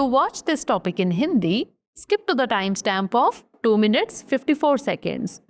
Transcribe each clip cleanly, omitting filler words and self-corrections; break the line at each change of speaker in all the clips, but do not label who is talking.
To watch this topic in Hindi, skip to the timestamp of 2 minutes 54 seconds.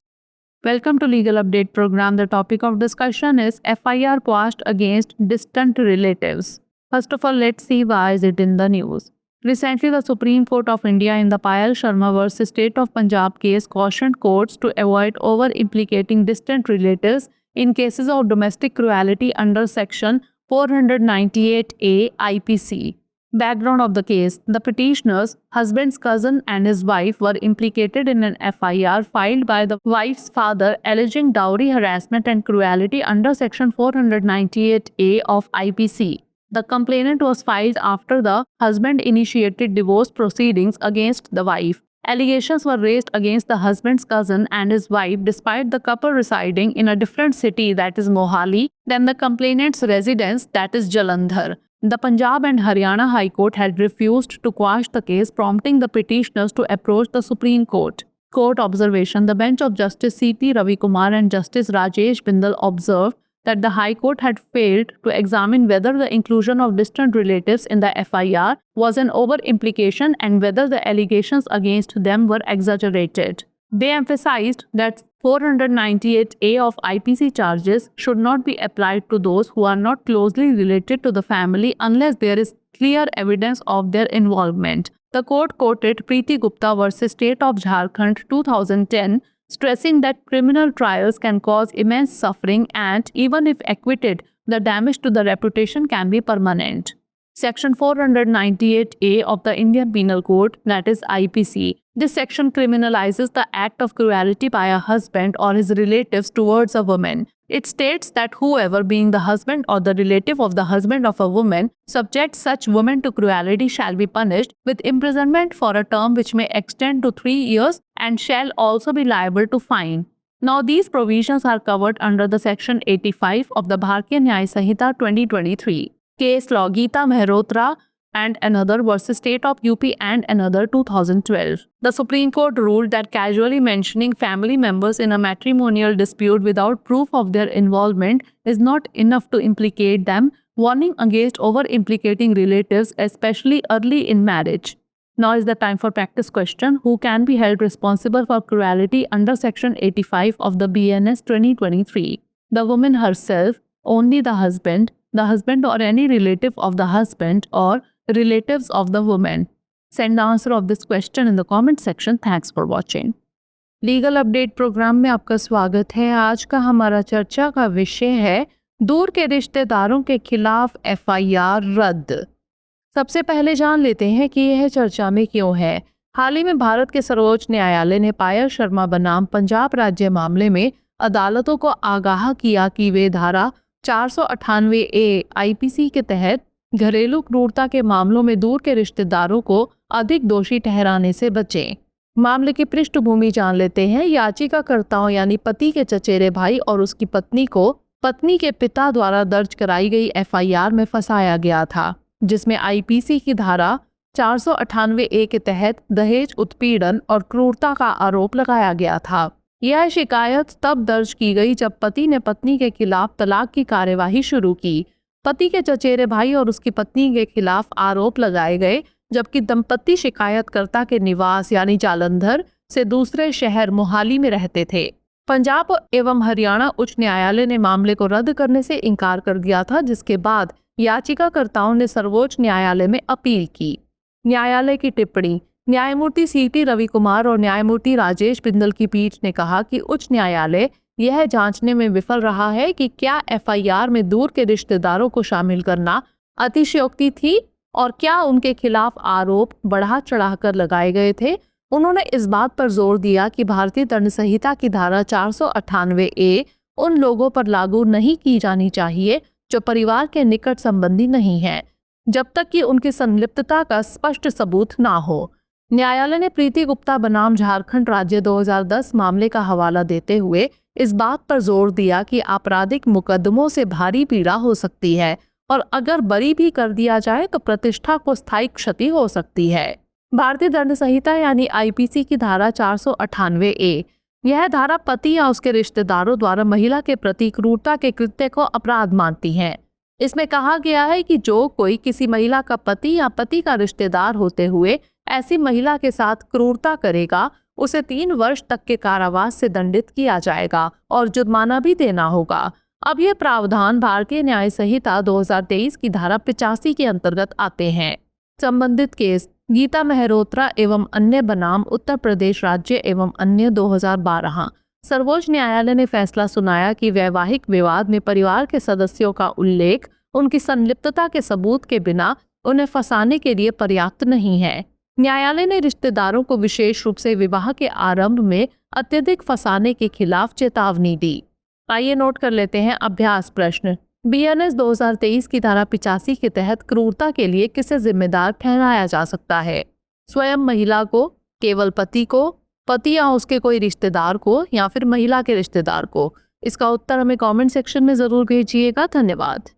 Welcome to Legal Update program. The topic of discussion is FIR quashed against distant relatives. First of all, let's see why is it in the news. Recently, the Supreme Court of India in the Payal Sharma versus State of Punjab case cautioned courts to avoid over-implicating distant relatives in cases of domestic cruelty under Section 498A IPC. Background of the case: the petitioner's husband's cousin and his wife were implicated in an FIR filed by the wife's father alleging dowry harassment and cruelty under Section 498A of IPC. The complaint was filed after the husband initiated divorce proceedings against the wife. Allegations were raised against the husband's cousin and his wife despite the couple residing in a different city, that is Mohali, than the complainant's residence, that is Jalandhar. The Punjab and Haryana High Court had refused to quash the case, prompting the petitioners to approach the Supreme Court. Court observation: the bench of Justice C.P. Ravi Kumar and Justice Rajesh Bindal observed that the High Court had failed to examine whether the inclusion of distant relatives in the FIR was an over-implication and whether the allegations against them were exaggerated. They emphasized that 498A of IPC charges should not be applied to those who are not closely related to the family unless there is clear evidence of their involvement. The court quoted Preeti Gupta versus State of Jharkhand 2010, stressing that criminal trials can cause immense suffering and, even if acquitted, the damage to the reputation can be permanent. Section 498A of the Indian Penal Code, that is IPC. This section criminalizes the act of cruelty by a husband or his relatives towards a woman. It states that whoever, being the husband or the relative of the husband of a woman, subjects such woman to cruelty shall be punished with imprisonment for a term which may extend to 3 years and shall also be liable to fine. Now, these provisions are covered under the Section 85 of the Bharatiya Nyaya Sanhita 2023. Case law: Geeta Mehrotra and another versus State of UP and another 2012. The Supreme Court ruled that casually mentioning family members in a matrimonial dispute without proof of their involvement is not enough to implicate them, warning against over-implicating relatives, especially early in marriage. Now is the time for practice question. Who can be held responsible for cruelty under Section 85 of the BNS 2023? The woman herself, only the husband or any relative of the husband, or relatives of the woman. Send the answer of this question in the comment section. Thanks for watching. Legal update program में आपका स्वागत है। आज का हमारा चर्चा का विषय है दूर के रिश्तेदारों के खिलाफ FIR रद्द। सबसे पहले जान लेते हैं कि यह चर्चा में क्यों है। हाल ही में भारत के सर्वोच्च न्यायालय ने पायल शर्मा बनाम पंजाब राज्य मामले में अदालतों को आगाह किया कि वे धारा 498A IPC के तहत घरेलू क्रूरता के मामलों में दूर के रिश्तेदारों को अधिक दोषी ठहराने से बचें। मामले की पृष्ठभूमि जान लेते हैं। याचिकाकर्ताओं यानी पति के चचेरे भाई और उसकी पत्नी को पत्नी के पिता द्वारा दर्ज कराई गई FIR में फंसाया गया था, जिसमें IPC की धारा 498A के तहत दहेज, उत्पीड़न और क्रूरता का आरोप लगाया गया था। यह शिकायत तब दर्ज की गई जब पति ने पत्नी के खिलाफ तलाक की कार्यवाही शुरू की। पति के चचेरे भाई और उसकी पत्नी के खिलाफ आरोप लगाए गए, जबकि दंपति शिकायतकर्ता के निवास यानी जालंधर से दूसरे शहर मोहाली में रहते थे। पंजाब एवं हरियाणा उच्च न्यायालय ने मामले को रद्द करने से इनकार कर दिया था, जिसके बाद याचिकाकर्ताओं ने सर्वोच्च न्यायालय में अपील की। न्यायालय की टिप्पणी: न्यायमूर्ति C.P. रवि कुमार और न्यायमूर्ति राजेश बिंदल की पीठ ने कहा कि उच्च न्यायालय यह जांचने में विफल रहा है कि क्या FIR में दूर के रिश्तेदारों को शामिल करना अतिशयोक्ति थी और क्या उनके खिलाफ आरोप बढ़ा चढ़ाकर लगाए गए थे। उन्होंने इस बात पर जोर दिया कि भारतीय दंड संहिता की धारा 498A उन लोगों पर लागू नहीं की जानी चाहिए जो परिवार के निकट संबंधी नहीं हैं, जब तक कि उनकी संलिप्तता का स्पष्ट सबूत ना हो। न्यायालय ने प्रीति गुप्ता बनाम झारखंड राज्य 2010 मामले का हवाला देते हुए इस बात पर जोर दिया कि आपराधिक मुकदमों से भारी पीड़ा हो सकती है और अगर बरी भी कर दिया जाए तो प्रतिष्ठा को स्थायी क्षति हो सकती है। भारतीय दंड संहिता यानी IPC की धारा 498A, यह धारा पति या उसके रिश्तेदारों द्वारा महिला के प्रति क्रूरता के कृत्य को अपराध मानती है। इसमें कहा गया है कि जो कोई किसी महिला का पति या पति का रिश्तेदार होते हुए ऐसी महिला के साथ क्रूरता करेगा उसे 3 वर्ष तक के कारावास से दंडित किया जाएगा और जुर्माना भी देना होगा। अब ये प्रावधान भारतीय न्याय संहिता 2023 की धारा 85 के अंतर्गत आते हैं। संबंधित केस गीता मेहरोत्रा एवं अन्य बनाम उत्तर प्रदेश राज्य एवं अन्य 2012। सर्वोच्च न्यायालय ने फैसला सुनाया कि वैवाहिक विवाद में परिवार के सदस्यों का उल्लेख उनकी संलिप्तता के सबूत के बिना उन्हें फंसाने के लिए पर्याप्त नहीं है। न्यायालय ने रिश्तेदारों को विशेष रूप से विवाह के आरंभ में अत्यधिक फंसाने के खिलाफ चेतावनी दी। आइए नोट कर लेते हैं अभ्यास प्रश्न। बीएनएस 2023 की धारा 85 के तहत क्रूरता के लिए किसे जिम्मेदार ठहराया जा सकता है? स्वयं महिला को, केवल पति को, पति या उसके कोई रिश्तेदार को, या फिर महिला के रिश्तेदार को? इसका उत्तर हमें कमेंट सेक्शन में जरूर भेजिएगा। धन्यवाद।